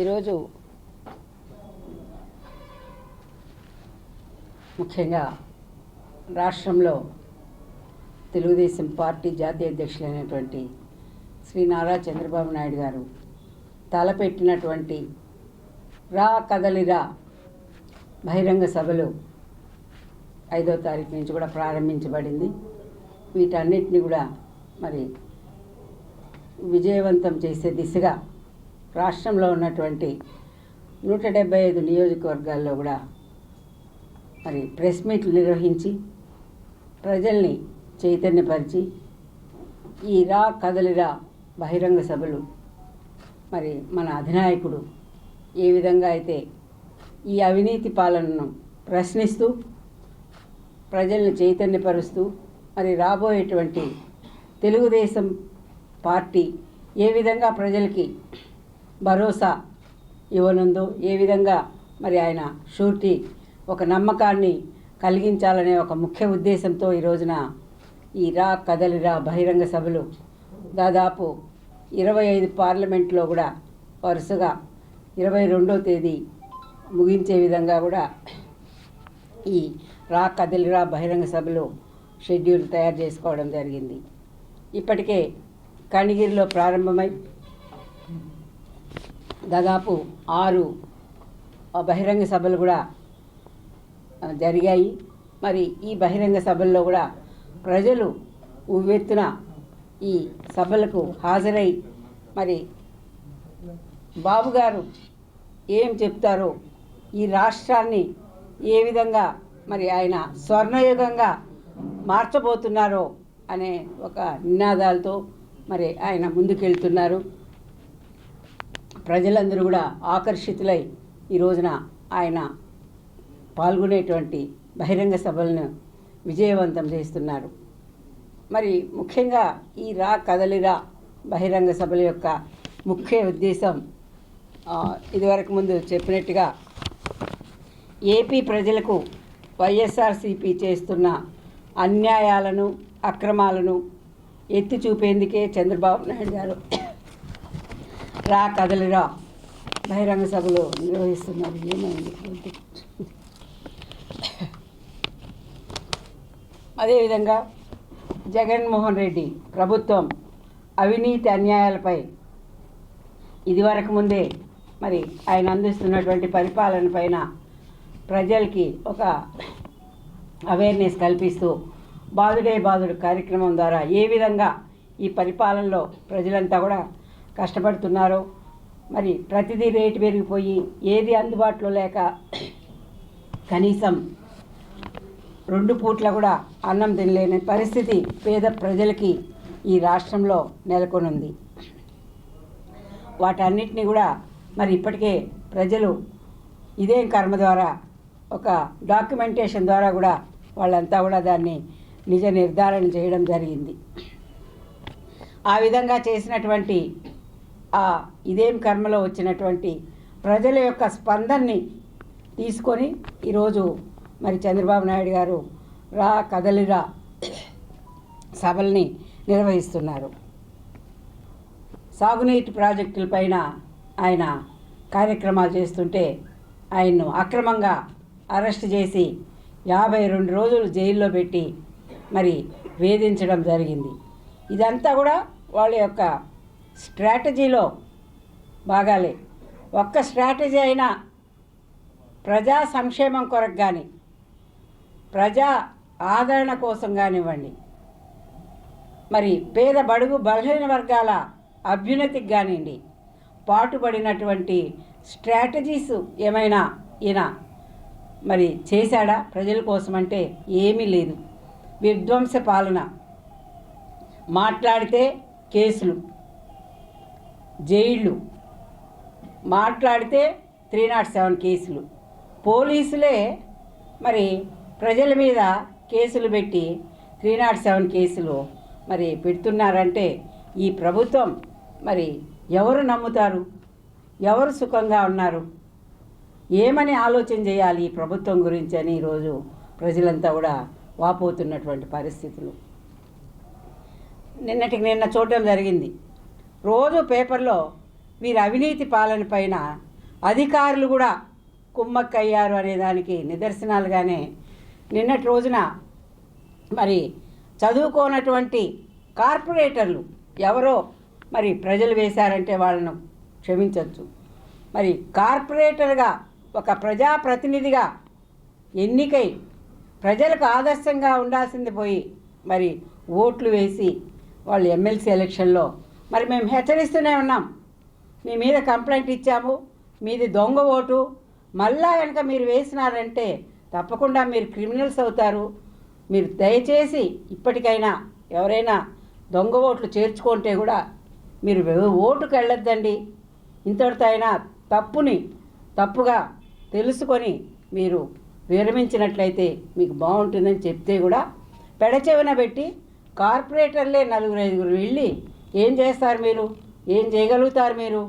ఈరోజు ముఖ్యంగా రాష్ట్రంలో తెలుగుదేశం పార్టీ జాతీయ అధ్యక్షులైనటువంటి శ్రీ నారా చంద్రబాబు నాయుడు గారు తలపెట్టినటువంటి రా కదలిరా బహిరంగ సభలు 5వ తారీఖు నుంచి కూడా ప్రారంభించబడింది. వీటన్నిటిని కూడా మరి విజయవంతం చేసే దిశగా రాష్ట్రంలో ఉన్నటువంటి 175 నియోజకవర్గాల్లో కూడా మరి ప్రెస్ మీట్లు నిర్వహించి ప్రజల్ని చైతన్యపరిచి ఈ రా కదలిరా బహిరంగ సభలు మరి మన అధినాయకుడు ఏ విధంగా అయితే ఈ అవినీతి పాలనను ప్రశ్నిస్తూ ప్రజల్ని చైతన్యపరుస్తూ మరి రాబోయేటువంటి తెలుగుదేశం పార్టీ ఏ విధంగా ప్రజలకి భరోసా ఇవ్వనుందో, ఏ విధంగా మరి ఆయన షూరిటీ ఒక నమ్మకాన్ని కలిగించాలనే ఒక ముఖ్య ఉద్దేశంతో ఈ రోజున ఈ రా కదలిరా బహిరంగ సభలు దాదాపు 25 పార్లమెంట్లో కూడా వరుసగా 22వ తేదీ ముగించే విధంగా కూడా ఈ రా కదలిరా బహిరంగ సభలు షెడ్యూల్ తయారు చేసుకోవడం జరిగింది. ఇప్పటికే కనిగిరిలో ప్రారంభమై దాదాపు 6 బహిరంగ సభలు కూడా జరిగాయి. మరి ఈ బహిరంగ సభల్లో కూడా ప్రజలు ఉవ్వెత్తున ఈ సభలకు హాజరై మరి బాబు గారు ఏం చెప్తారో, ఈ రాష్ట్రాన్ని ఏ విధంగా మరి ఆయన స్వర్ణయుగంగా మార్చబోతున్నారో అనే ఒక నినాదాలతో మరి ఆయన ముందుకెళ్తున్నారు. ప్రజలందరూ కూడా ఆకర్షితులై ఈ రోజున ఆయన పాల్గొనేటువంటి బహిరంగ సభలను విజయవంతం చేస్తున్నారు. మరి ముఖ్యంగా ఈ రా కదలిరా బహిరంగ సభల యొక్క ముఖ్య ఉద్దేశం ఇదివరకు ముందు చెప్పినట్టుగా ఏపీ ప్రజలకు వైఎస్ఆర్సీపీ చేస్తున్న అన్యాయాలను అక్రమాలను ఎత్తి చూపేందుకే చంద్రబాబు నాయుడు గారు రా కదలిరా బహిరంగ సభలు నిర్వహిస్తున్నారు. ఏమైంది? అదేవిధంగా జగన్మోహన్ రెడ్డి ప్రభుత్వం అవినీతి అన్యాయాలపై ఇదివరకు ముందే మరి ఆయన అందిస్తున్నటువంటి పరిపాలన పైన ప్రజలకి ఒక అవేర్నెస్ కల్పిస్తూ బాదుడే బాదుడు కార్యక్రమం ద్వారా ఏ విధంగా ఈ పరిపాలనలో ప్రజలంతా కూడా కష్టపడుతున్నారో, మరి ప్రతిదీ రేటు పెరిగిపోయి ఏది అందుబాటులో లేక కనీసం 2 పూట్ల కూడా అన్నం తినలేని పరిస్థితి పేద ప్రజలకి ఈ రాష్ట్రంలో నెలకొనుంది. వాటన్నిటిని కూడా మరి ఇప్పటికే ప్రజలు ఇదేం కర్మ ద్వారా ఒక డాక్యుమెంటేషన్ ద్వారా కూడా వాళ్ళంతా కూడా దాన్ని నిజ నిర్ధారణ చేయడం జరిగింది. ఆ విధంగా చేసినటువంటి ఇదేం కర్మలో వచ్చినటువంటి ప్రజల యొక్క స్పందనని తీసుకొని ఈరోజు మరి చంద్రబాబు నాయుడు గారు రా కదలిరా సభల్ని నిర్వహిస్తున్నారు. సాగునీటి ప్రాజెక్టులపైన ఆయన కార్యక్రమాలు చేస్తుంటే ఆయన్ను అక్రమంగా అరెస్ట్ చేసి 52 రోజులు జైల్లో పెట్టి మరి వేధించడం జరిగింది. ఇదంతా కూడా వాళ్ళ యొక్క స్ట్రాటజీలో భాగాలే. ఒక్క స్ట్రాటజీ అయినా ప్రజా సంక్షేమం కొరకు కానీ ప్రజా ఆదరణ కోసం కానివ్వండి, మరి పేద బడుగు బలహీన వర్గాల అభ్యున్నతికి కానివ్వండి పాటుపడినటువంటి స్ట్రాటజీస్ ఏమైనా ఈయన మరి చేశాడా ప్రజల కోసం అంటే ఏమీ లేదు. విధ్వంస పాలన, మాట్లాడితే కేసులు, జైళ్ళు, మాట్లాడితే 307 కేసులు, పోలీసులే మరి ప్రజల మీద కేసులు పెట్టి 307 కేసులు మరి పెడుతున్నారంటే ఈ ప్రభుత్వం మరి ఎవరు నమ్ముతారు? ఎవరు సుఖంగా ఉన్నారు? ఏమని ఆలోచన చేయాలి ఈ ప్రభుత్వం గురించి అని ఈరోజు ప్రజలంతా కూడా వాపోతున్నటువంటి పరిస్థితులు. నిన్న చూడటం జరిగింది. రోజు పేపర్లో వీరి అవినీతి పాలన పైన అధికారులు కూడా కుమ్మక్కయ్యారు అనే దానికి నిదర్శనాలుగానే నిన్నటి రోజున మరి చదువుకోనటువంటి కార్పొరేటర్లు ఎవరో మరి ప్రజలు వేశారంటే వాళ్ళను క్షమించవచ్చు. మరి కార్పొరేటర్గా ఒక ప్రజాప్రతినిధిగా ఎన్నికై ప్రజలకు ఆదర్శంగా ఉండాల్సింది పోయి మరి ఓట్లు వేసి వాళ్ళు ఎమ్మెల్సీ ఎలక్షన్లో మరి మేము హెచ్చరిస్తూనే ఉన్నాం, మీ మీద కంప్లైంట్ ఇచ్చాము, మీది దొంగ ఓటు, మళ్ళా కనుక మీరు వేసినారంటే తప్పకుండా మీరు క్రిమినల్స్ అవుతారు, మీరు దయచేసి ఇప్పటికైనా ఎవరైనా దొంగ ఓట్లు చేర్చుకుంటే కూడా మీరు ఓటుకు వెళ్ళొద్దండి, ఇంతటితో అయినా తప్పుగా తెలుసుకొని మీరు విరమించినట్లయితే మీకు బాగుంటుందని చెప్తే కూడా పెడచెవిన పెట్టి కార్పొరేటర్లే 4-5 వెళ్ళి ఏం చేస్తారు మీరు, ఏం చేయగలుగుతారు మీరు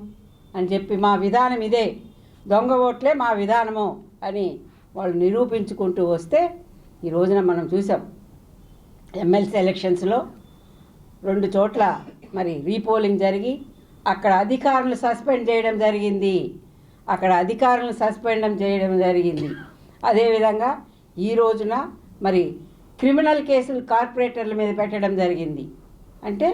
అని చెప్పి మా విధానం ఇదే, దొంగ ఓట్లే మా విధానము అని వాళ్ళు నిరూపించుకుంటూ వస్తే ఈ రోజున మనం చూసాం. ఎమ్మెల్సీ ఎలక్షన్స్లో 2 చోట్ల మరి రీపోలింగ్ జరిగి అక్కడ అధికారులను సస్పెండ్ చేయడం జరిగింది. అదేవిధంగా ఈ రోజున మరి క్రిమినల్ కేసులు కార్పొరేటర్ల మీద పెట్టడం జరిగింది. అంటే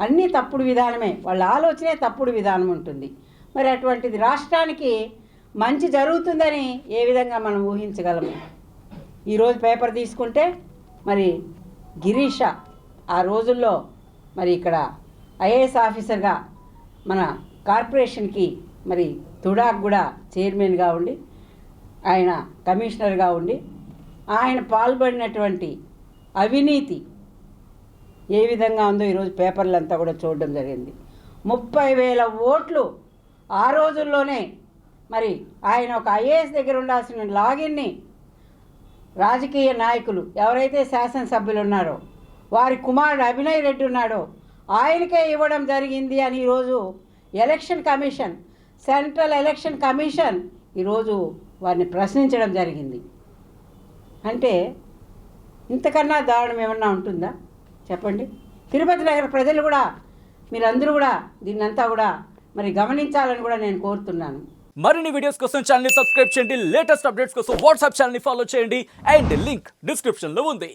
అన్నీ తప్పుడు విధానమే, వాళ్ళ ఆలోచనే తప్పుడు విధానం ఉంటుంది. మరి అటువంటిది రాష్ట్రానికి మంచి జరుగుతుందని ఏ విధంగా మనం ఊహించగలము? ఈరోజు పేపర్ తీసుకుంటే మరి గిరీష ఆ రోజుల్లో మరి ఇక్కడ ఐఏఎస్ ఆఫీసర్గా మన కార్పొరేషన్కి మరి తుడాక్ కూడా చైర్మన్గా ఉండి ఆయన కమిషనర్గా ఉండి ఆయన పాల్పడినటువంటి అవినీతి ఏ విధంగా ఉందో ఈరోజు పేపర్లంతా కూడా చూడడం జరిగింది. 30,000 ఓట్లు ఆ రోజుల్లోనే మరి ఆయన ఒక ఐఏఎస్ దగ్గర ఉండాల్సిన లాగిన్ని రాజకీయ నాయకులు ఎవరైతే శాసనసభ్యులు ఉన్నారో వారి కుమారుడు అభినయ్ రెడ్డి ఉన్నాడో ఆయనకే ఇవ్వడం జరిగింది అని ఈరోజు election commission, central election commission ఈరోజు వారిని ప్రశ్నించడం జరిగింది. అంటే ఇంతకన్నా దారుణం ఏమన్నా ఉంటుందా చెప్పండి? తిరుపతి నగర ప్రజలు కూడా మీరందరూ కూడా దీన్నంతా కూడా మరి గమనించాలని కూడా నేను కోరుతున్నాను. మరిన్ని వీడియోస్ కోసం ఛానల్ ని సబ్స్క్రైబ్ చేయండి, లేటెస్ట్ అప్డేట్స్ కోసం వాట్సాప్ ఛానల్ ని ఫాలో చేయండి అండ్ లింక్ డిస్క్రిప్షన్ లో ఉంది.